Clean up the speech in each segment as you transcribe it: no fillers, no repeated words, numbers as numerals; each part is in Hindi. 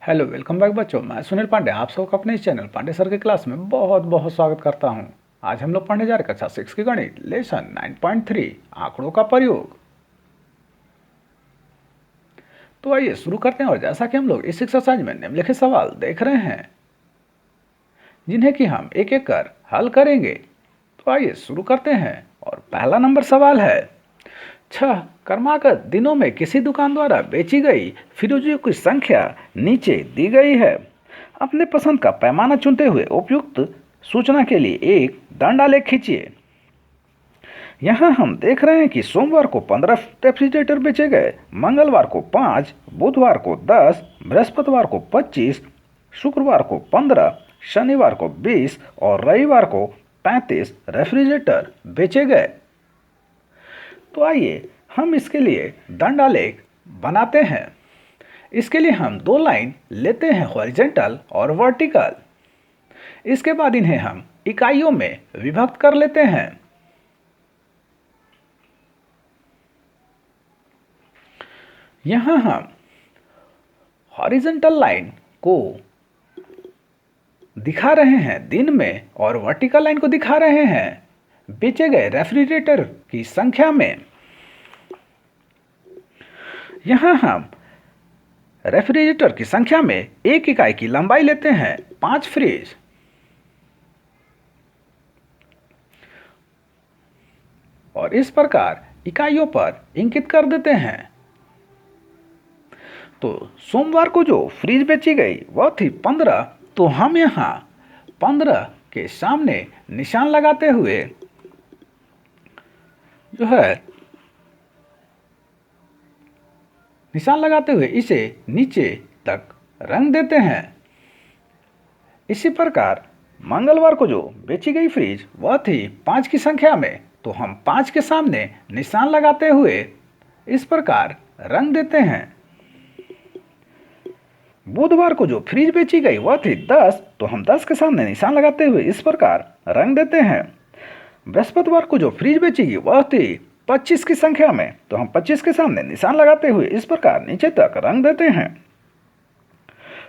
हेलो वेलकम बैक बच्चों, मैं सुनील पांडे आप सबको अपने इस चैनल पांडे सर के क्लास में बहुत बहुत स्वागत करता हूं। आज हम लोग पढ़ने जा रहे कक्षा 6 की गणित लेसन 9.3 आंकड़ों का प्रयोग। तो आइए शुरू करते हैं। और जैसा कि हम लोग इस एक्सरसाइज में निम्नलिखित सवाल देख रहे हैं जिन्हें कि हम एक एक कर हल करेंगे। तो आइए शुरू करते हैं। और पहला नंबर सवाल है, 6 क्रमागत दिनों में किसी दुकान द्वारा बेची गई फिरोजियों की संख्या नीचे दी गई है। अपने पसंद का पैमाना चुनते हुए उपयुक्त सूचना के लिए एक दंड आलेख खींचिए। यहाँ हम देख रहे हैं कि सोमवार को 15 रेफ्रिजरेटर बेचे गए, मंगलवार को 5, बुधवार को 10, बृहस्पतिवार को 25, शुक्रवार को 15, शनिवार को 20 और रविवार को 35 रेफ्रिजरेटर बेचे गए। तो आइए हम इसके लिए दंड आलेख बनाते हैं। इसके लिए हम दो लाइन लेते हैं, हॉरिजॉन्टल और वर्टिकल। इसके बाद इन्हें हम इकाइयों में विभक्त कर लेते हैं। यहां हम हॉरिजॉन्टल लाइन को दिखा रहे हैं दिन में और वर्टिकल लाइन को दिखा रहे हैं बेचे गए रेफ्रिजरेटर की संख्या में। यहां हम रेफ्रिजरेटर की संख्या में एक इकाई की लंबाई लेते हैं, 5 फ्रिज। और इस प्रकार इकाइयों पर इंकित कर देते हैं। तो सोमवार को जो फ्रिज बेची गई वह थी 15, तो हम यहाँ 15 के सामने निशान लगाते हुए इसे नीचे तक रंग देते हैं। इसी प्रकार मंगलवार को जो बेची गई फ्रिज वह थी 5 की संख्या में, तो हम 5 के सामने निशान लगाते हुए इस प्रकार रंग देते हैं। बुधवार को जो फ्रिज बेची गई वह थी 10, तो हम 10 के सामने निशान लगाते हुए इस प्रकार रंग देते हैं। बृहस्पतिवार को जो फ्रिज बेची गई वह थी 25 की संख्या में, तो हम 25 के सामने निशान लगाते हुए इस प्रकार नीचे तक रंग देते हैं।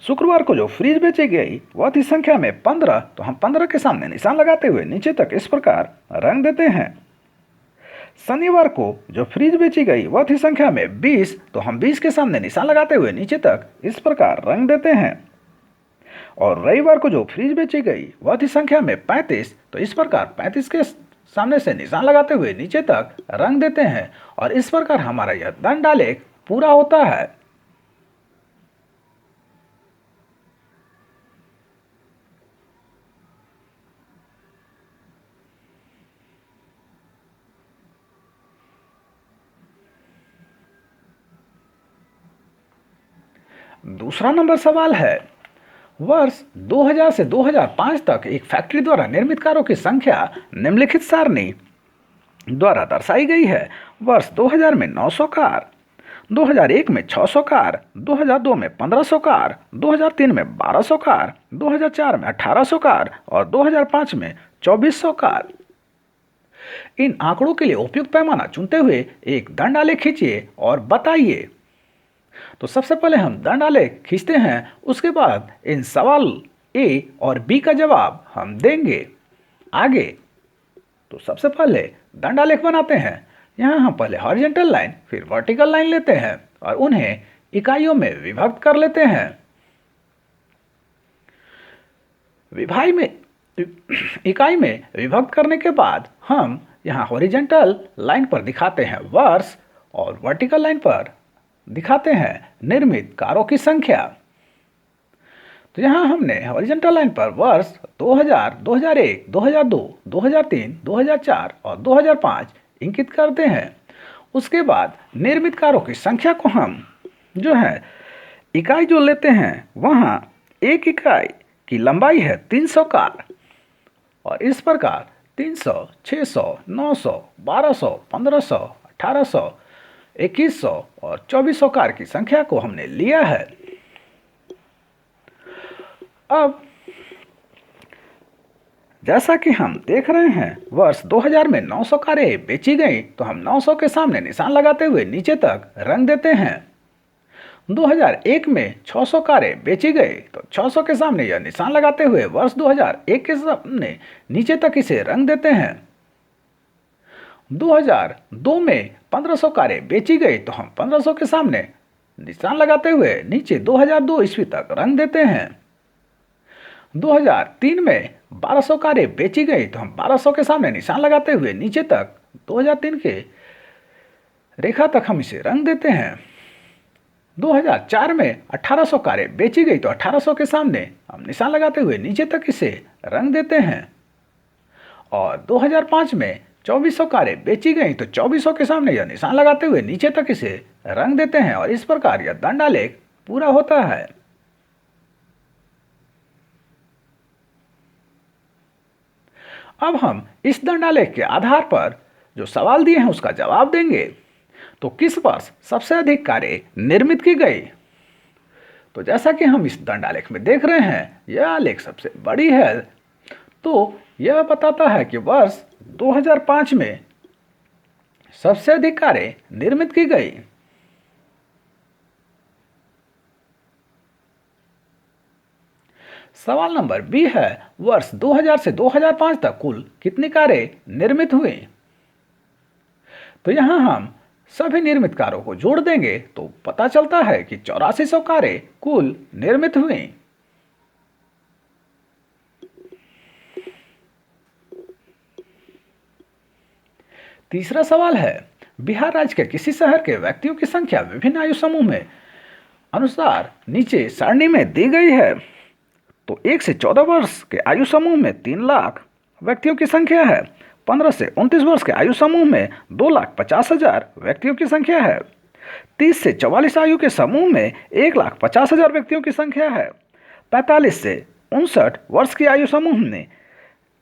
शुक्रवार को जो फ्रिज बेची गई वह थी संख्या में 15, तो हम 15 के सामने निशान लगाते हुए नीचे तक इस प्रकार रंग देते हैं। शनिवार को जो फ्रिज बेची गई वह थी संख्या में 20, तो हम 20 के सामने निशान लगाते हुए नीचे तक इस प्रकार रंग देते हैं। और रविवार को जो फ्रिज बेची गई वह थी संख्या में 35, तो इस प्रकार 35 के सामने से निशान लगाते हुए नीचे तक रंग देते हैं। और इस प्रकार हमारा यह दंड आलेख पूरा होता है। दूसरा नंबर सवाल है, वर्ष 2000 से 2005 तक एक फैक्ट्री द्वारा निर्मित कारों की संख्या निम्नलिखित सारणी द्वारा दर्शाई गई है। वर्ष 2000 में 900 कार, 2001 में 600 कार, 2002 में 1500 कार, 2003 में 1200 कार, 2004 में 1800 कार और 2005 में 2400 कार। इन आंकड़ों के लिए उपयुक्त पैमाना चुनते हुए एक दंड आलेख खींचिए और बताइए। तो सबसे पहले हम दंड आलेख खींचते हैं, उसके बाद इन सवाल ए और बी का जवाब हम देंगे आगे। तो सबसे पहले दंड आलेख बनाते हैं। यहाँ हम पहले हॉरिजॉन्टल लाइन फिर वर्टिकल लाइन लेते हैं और उन्हें इकाइयों में विभक्त कर लेते हैं। इकाई में विभक्त करने के बाद हम यहाँ हॉरिजॉन्टल लाइन पर दिखाते हैं वर्ष और वर्टिकल लाइन पर दिखाते हैं निर्मित कारों की संख्या। तो यहाँ हमने हॉरिजॉन्टल लाइन पर वर्ष 2000, 2001, 2002, 2003, 2004 और 2005 इंकित करते हैं। उसके बाद निर्मित कारों की संख्या को हम इकाई जो लेते हैं, वहाँ एक इकाई की लंबाई है 300 कार। और इस प्रकार 300, 600, 900, 1200, 1500, 1800, 2100 और 2400 कार की संख्या को हमने लिया है। अब जैसा कि हम देख रहे हैं, वर्ष 2000 में 900 कारें बेची गई, तो हम 900 के सामने निशान लगाते हुए नीचे तक रंग देते हैं। 2001 में 600 कारें बेची गई तो 600 के सामने यह निशान लगाते हुए वर्ष 2001 के सामने नीचे तक इसे रंग देते हैं। 2002 में 1500 कारें बेची गई तो हम 1500 के सामने निशान लगाते हुए नीचे 2002 ईस्वी तक रंग देते हैं। 2003 में 1200 कारें बेची गई तो हम 1200 के सामने निशान लगाते हुए नीचे तक 2003 के रेखा तक हम इसे रंग देते हैं। 2004 में 1800 कारें बेची गई तो 1800 के सामने हम निशान लगाते हुए नीचे तक इसे रंग देते हैं। और 2005 में 2400 कारें बेची गई तो 2400 के सामने यह निशान लगाते हुए नीचे तक इसे रंग देते हैं और इस प्रकार यह दंडालेख पूरा होता है। अब हम इस दंडालेख के आधार पर जो सवाल दिए हैं उसका जवाब देंगे। तो किस वर्ष सबसे अधिक कारें निर्मित की गई? तो जैसा कि हम इस दंडालेख में देख रहे हैं, यह आलेख सबसे बड़ी है, तो यह बताता है कि वर्ष 2005 में सबसे अधिक कारें निर्मित की गई। सवाल नंबर बी है, वर्ष 2000 से 2005 तक कुल कितनी कारें निर्मित हुई? तो यहां हम सभी निर्मित कारों को जोड़ देंगे तो पता चलता है कि 8400 कारें कुल निर्मित हुई। तीसरा सवाल है, बिहार राज्य के किसी शहर के व्यक्तियों की संख्या विभिन्न आयु समूह में अनुसार नीचे सारणी में दी गई है। तो 1 से 14 वर्ष के आयु समूह में 3 लाख व्यक्तियों की संख्या है। 15 से 29 वर्ष के आयु समूह में 2,50,000 व्यक्तियों की संख्या है। 30 से 44 आयु के समूह में 1,50,000 व्यक्तियों की संख्या है। 45 से 59 वर्ष की आयु समूह में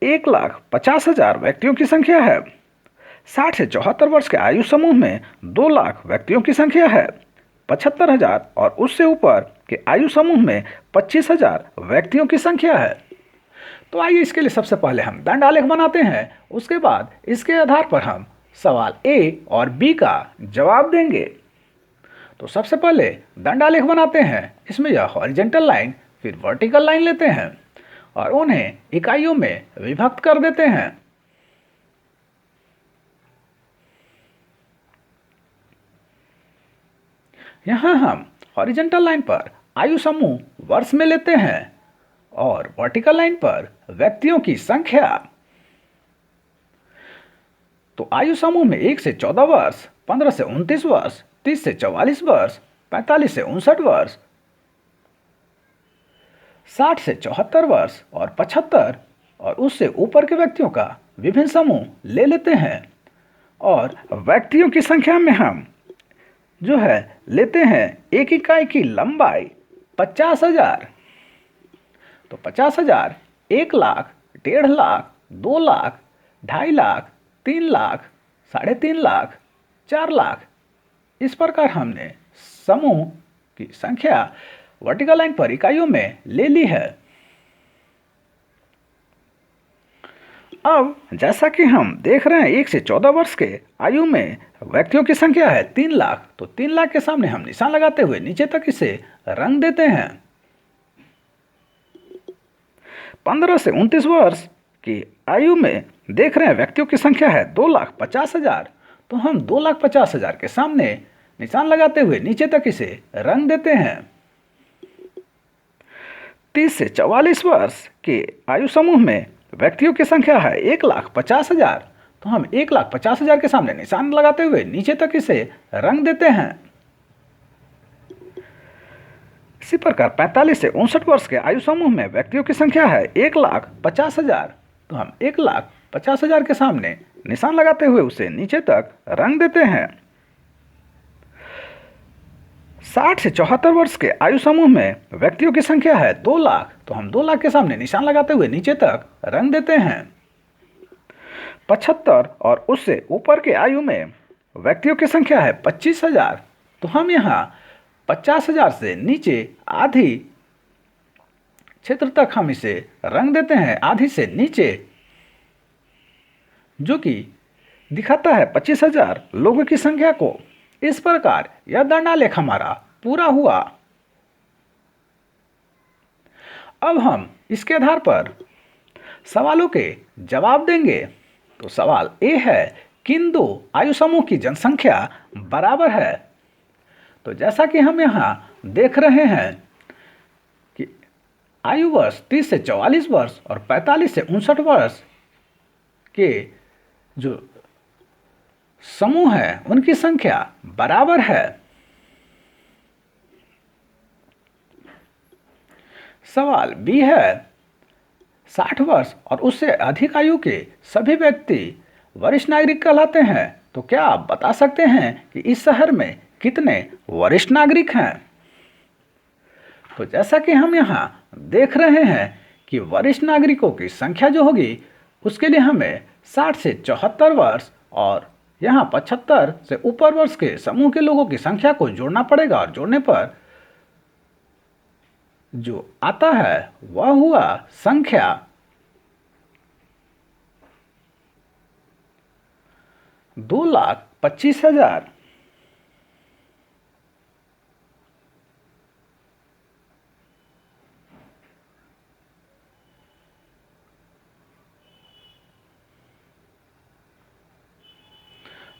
1,50,000 व्यक्तियों की संख्या है। 60 से 74 वर्ष के आयु समूह में 2 लाख व्यक्तियों की संख्या है। 75,000 और उससे ऊपर के आयु समूह में 25,000 व्यक्तियों की संख्या है। तो आइए इसके लिए सबसे पहले हम दंडालेख बनाते हैं, उसके बाद इसके आधार पर हम सवाल ए और बी का जवाब देंगे। तो सबसे पहले दंडालेख बनाते हैं। इसमें यह हॉरिजॉन्टल लाइन फिर वर्टिकल लाइन लेते हैं और उन्हें इकाइयों में विभक्त कर देते हैं। यहां हम हॉरिजॉन्टल लाइन पर आयु समूह वर्ष में लेते हैं और वर्टिकल लाइन पर व्यक्तियों की संख्या। तो आयु समूह में 1 से 14 वर्ष, 15 से 29 वर्ष, 30 से 44 वर्ष, 45 से 59 वर्ष, 60 से 74 वर्ष और 75 और उससे ऊपर के व्यक्तियों का विभिन्न समूह ले लेते हैं। और व्यक्तियों की संख्या में हम जो है लेते हैं एक इकाई की लंबाई 50,000। तो 50,000, 1 लाख, 1.5 लाख, 2 लाख, 2.5 लाख, 3 लाख, 3.5 लाख, 4 लाख, इस प्रकार हमने समूह की संख्या वर्टिकल लाइन पर इकाइयों में ले ली है। अब जैसा कि हम देख रहे हैं 1 से 14 वर्ष के आयु में व्यक्तियों की संख्या है 3 लाख। तो 3 लाख के सामने हम निशान लगाते हुए नीचे तक इसे रंग देते हैं। 15 से 29 वर्ष की आयु में देख रहे हैं व्यक्तियों की संख्या है 2,50,000। तो हम 2,50,000 के सामने निशान लगाते हुए नीचे तक इसे रंग देते हैं। 30 से 44 वर्ष के आयु समूह में व्यक्तियों की संख्या है 1,50,000। तो हम 1,50,000 के सामने निशान लगाते हुए नीचे तक इसे रंग देते हैं। इसी प्रकार 45 से 59 वर्ष के आयु समूह में व्यक्तियों की संख्या है 1,50,000। तो हम 1,50,000 के सामने निशान लगाते हुए उसे नीचे तक रंग देते हैं। 60 से 74 वर्ष के आयु समूह में व्यक्तियों की संख्या है 2 लाख। तो हम 2 लाख के सामने निशान लगाते हुए नीचे तक रंग देते हैं। 75 और उससे ऊपर के आयु में व्यक्तियों की संख्या है 25,000। तो हम यहाँ 50,000 से नीचे आधी क्षेत्र तक हम इसे रंग देते हैं, आधी से नीचे, जो कि दिखाता है 25,000 लोगों की संख्या को। इस प्रकार यह दंडालेख हमारा पूरा हुआ। अब हम इसके आधार पर सवालों के जवाब देंगे। तो सवाल ए है, किन दो आयु समूह की जनसंख्या बराबर है? तो जैसा कि हम यहाँ देख रहे हैं कि आयु वर्ष 30 से 44 वर्ष और 45 से 59 वर्ष के जो समूह है उनकी संख्या बराबर है। सवाल बी है, 60 वर्ष और उससे अधिक आयु के सभी व्यक्ति वरिष्ठ नागरिक कहलाते हैं। तो क्या आप बता सकते हैं कि इस शहर में कितने वरिष्ठ नागरिक हैं? तो जैसा कि हम यहाँ देख रहे हैं कि वरिष्ठ नागरिकों की संख्या जो होगी उसके लिए हमें 60 से 74 वर्ष और यहाँ 75 से ऊपर वर्ष के समूह के लोगों की संख्या को जोड़ना पड़ेगा, और जोड़ने पर जो आता है वह हुआ संख्या 2,25,000।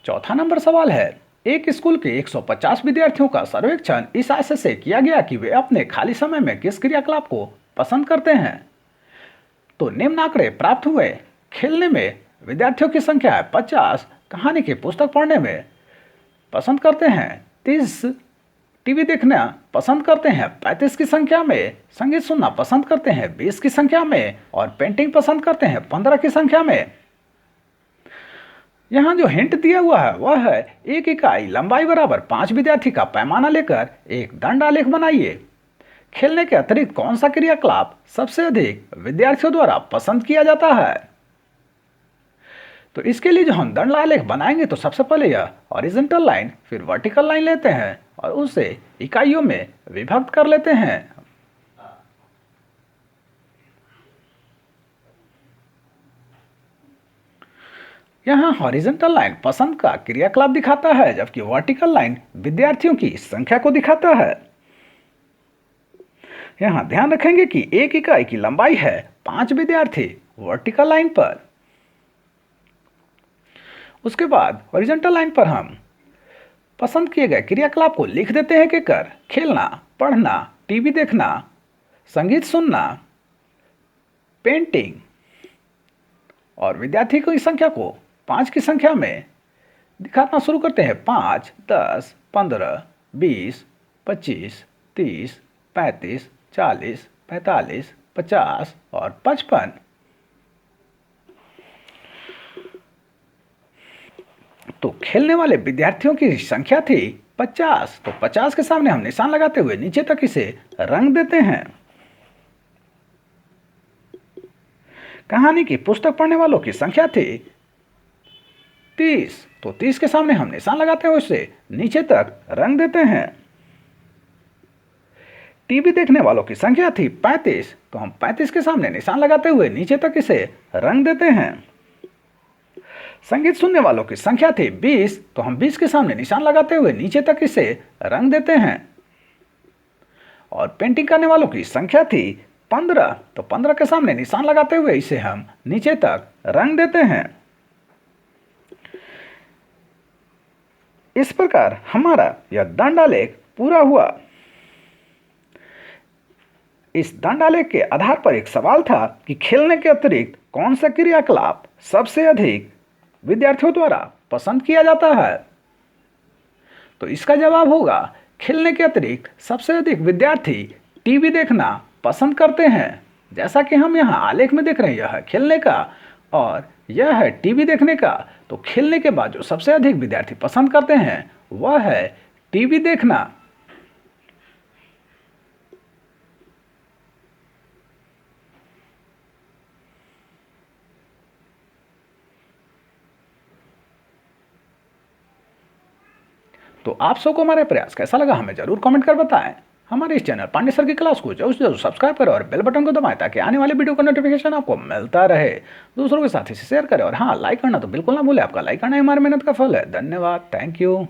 चौथा नंबर सवाल है, एक स्कूल के 150 विद्यार्थियों का सर्वेक्षण इस आशय से किया गया कि वे अपने खाली समय में किस क्रियाकलाप को पसंद करते हैं। तो निम्न आंकड़े प्राप्त हुए। खेलने में विद्यार्थियों की संख्या है 50, कहानी की पुस्तक पढ़ने में पसंद करते हैं 30, टीवी देखना पसंद करते हैं 35 की संख्या में, संगीत सुनना पसंद करते हैं 20 की संख्या में, और पेंटिंग पसंद करते हैं 15 की संख्या में। यहाँ जो हिंट दिया हुआ है वह है, एक इकाई लंबाई बराबर 5 विद्यार्थी का पैमाना लेकर एक दंड आलेख बनाइए। खेलने के अतिरिक्त कौन सा क्रियाकलाप सबसे अधिक विद्यार्थियों द्वारा पसंद किया जाता है? तो इसके लिए जो हम दंड आलेख बनाएंगे तो सबसे पहले यह हॉरिजॉन्टल लाइन फिर वर्टिकल लाइन लेते हैं और उसे इकाइयों में विभक्त कर लेते हैं। यहाँ हॉरिजॉन्टल लाइन पसंद का क्रियाकलाप दिखाता है, जबकि वर्टिकल लाइन विद्यार्थियों की संख्या को दिखाता है। यहाँ ध्यान रखेंगे कि एक इकाई की लंबाई है 5 विद्यार्थी वर्टिकल लाइन पर। उसके बाद हॉरिजॉन्टल लाइन पर हम पसंद किए गए क्रियाकलाप को लिख देते हैं कि कर खेलना, पढ़ना, टीवी देखना, संगीत सुनना, पेंटिंग, और विद्यार्थी की संख्या को 5 की संख्या में दिखाना शुरू करते हैं। 5, 10, 15, 20, 25, 30, 35, 40, 45, 50 और 55। तो खेलने वाले विद्यार्थियों की संख्या थी 50, तो 50 के सामने हम निशान लगाते हुए नीचे तक इसे रंग देते हैं। कहानी की पुस्तक पढ़ने वालों की संख्या थी 30, तो 30 के सामने हम निशान लगाते हुए इसे नीचे तक रंग देते हैं। टीवी देखने वालों की संख्या थी 35, तो हम 35 के सामने निशान लगाते हुए नीचे तक इसे रंग देते हैं। संगीत सुनने वालों की संख्या थी 20, तो हम 20 के सामने निशान लगाते हुए नीचे तक इसे रंग देते हैं। और पेंटिंग करने वालों की संख्या थी 15, तो 15 के सामने निशान लगाते हुए इसे हम नीचे तक रंग देते हैं। इस प्रकार हमारा यह दंड आलेख पूरा हुआ। इस दंड आलेख के आधार पर एक सवाल था कि खेलने के अतिरिक्त कौन सा क्रियाकलाप सबसे अधिक विद्यार्थियों द्वारा पसंद किया जाता है। तो इसका जवाब होगा, खेलने के अतिरिक्त सबसे अधिक विद्यार्थी टीवी देखना पसंद करते हैं। जैसा कि हम यहाँ आलेख में देख रहे हैं, यह है खेलने का और यह है टीवी देखने का। तो खेलने के बाद जो सबसे अधिक विद्यार्थी पसंद करते हैं वह है टीवी देखना। तो आप सबको हमारे प्रयास कैसा लगा हमें जरूर कमेंट कर बताएं। हमारे इस चैनल पांडे सर की क्लास को जरूर से जरूर सब्सक्राइब करें और बेल बटन को दबाएं ताकि आने वाले वीडियो का नोटिफिकेशन आपको मिलता रहे। दूसरों के साथ इसे शेयर करें और हाँ, लाइक करना तो बिल्कुल ना भूलें। आपका लाइक करना हमारी मेहनत का फल है। धन्यवाद, थैंक यू।